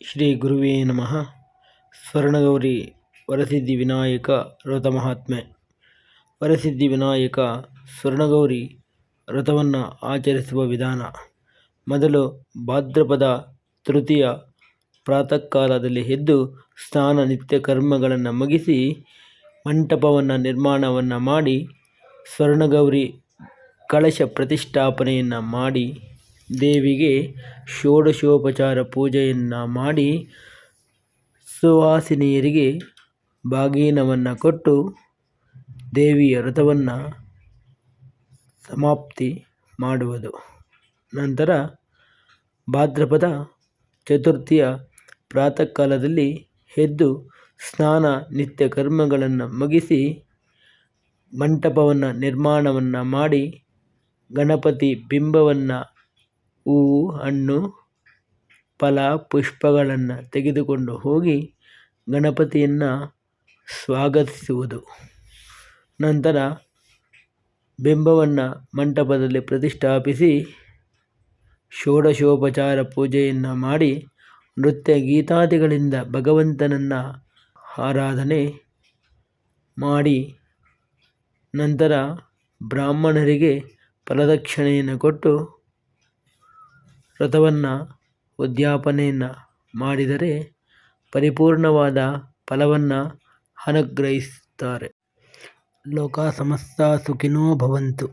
ಶ್ರೀ ಗುರುವೇ ನಮಃ. ಸ್ವರ್ಣಗೌರಿ ವರಸಿದ್ಧಿ ವಿನಾಯಕ ವ್ರತ ಮಹಾತ್ಮೆ. ವರಸಿದ್ಧಿ ವಿನಾಯಕ ಸ್ವರ್ಣಗೌರಿ ವ್ರತವನ್ನು ಆಚರಿಸುವ ವಿಧಾನ. ಮೊದಲು ಭಾದ್ರಪದ ತೃತೀಯ ಪ್ರಾತಃ ಕಾಲದಲ್ಲಿ ಎದ್ದು ಸ್ನಾನ ನಿತ್ಯ ಕರ್ಮಗಳನ್ನು ಮುಗಿಸಿ ಮಂಟಪವನ್ನು ನಿರ್ಮಾಣವನ್ನು ಮಾಡಿ ಸ್ವರ್ಣಗೌರಿ ಕಳಶ ಪ್ರತಿಷ್ಠಾಪನೆಯನ್ನು ಮಾಡಿ ದೇವಿಗೆ ಷೋಡಶೋಪಚಾರ ಪೂಜೆಯನ್ನು ಮಾಡಿ ಸುವಾಸಿನಿಯರಿಗೆ ಬಾಗಿನವನ್ನು ಕೊಟ್ಟು ದೇವಿಯ ವ್ರತವನ್ನು ಸಮಾಪ್ತಿ ಮಾಡುವುದು. ನಂತರ ಭಾದ್ರಪದ ಚತುರ್ಥಿಯ ಪ್ರಾತಃ ಕಾಲದಲ್ಲಿ ಎದ್ದು ಸ್ನಾನ ನಿತ್ಯ ಕರ್ಮಗಳನ್ನು ಮುಗಿಸಿ ಮಂಟಪವನ್ನು ನಿರ್ಮಾಣವನ್ನು ಮಾಡಿ ಗಣಪತಿ ಬಿಂಬವನ್ನು ಹೂವು ಹಣ್ಣು ಫಲ ಪುಷ್ಪಗಳನ್ನು ತೆಗೆದುಕೊಂಡು ಹೋಗಿ ಗಣಪತಿಯನ್ನು ಸ್ವಾಗತಿಸುವುದು. ನಂತರ ಬಿಂಬವನ್ನು ಮಂಟಪದಲ್ಲಿ ಪ್ರತಿಷ್ಠಾಪಿಸಿ ಷೋಡಶೋಪಚಾರ ಪೂಜೆಯನ್ನು ಮಾಡಿ ನೃತ್ಯ ಗೀತಾದಿಗಳಿಂದ ಭಗವಂತನನ್ನು ಆರಾಧನೆ ಮಾಡಿ ನಂತರ ಬ್ರಾಹ್ಮಣರಿಗೆ ಫಲದಕ್ಷಿಣೆಯನ್ನು ಕೊಟ್ಟು ವ್ರತವನ್ನು ಉದ್ಯಾಪನೆಯನ್ನು ಮಾಡಿದರೆ ಪರಿಪೂರ್ಣವಾದ ಫಲವನ್ನು ಅನುಗ್ರಹಿಸುತ್ತಾರೆ. ಲೋಕ ಸಮಸ್ತ ಸುಖಿನೋ ಭವಂತು.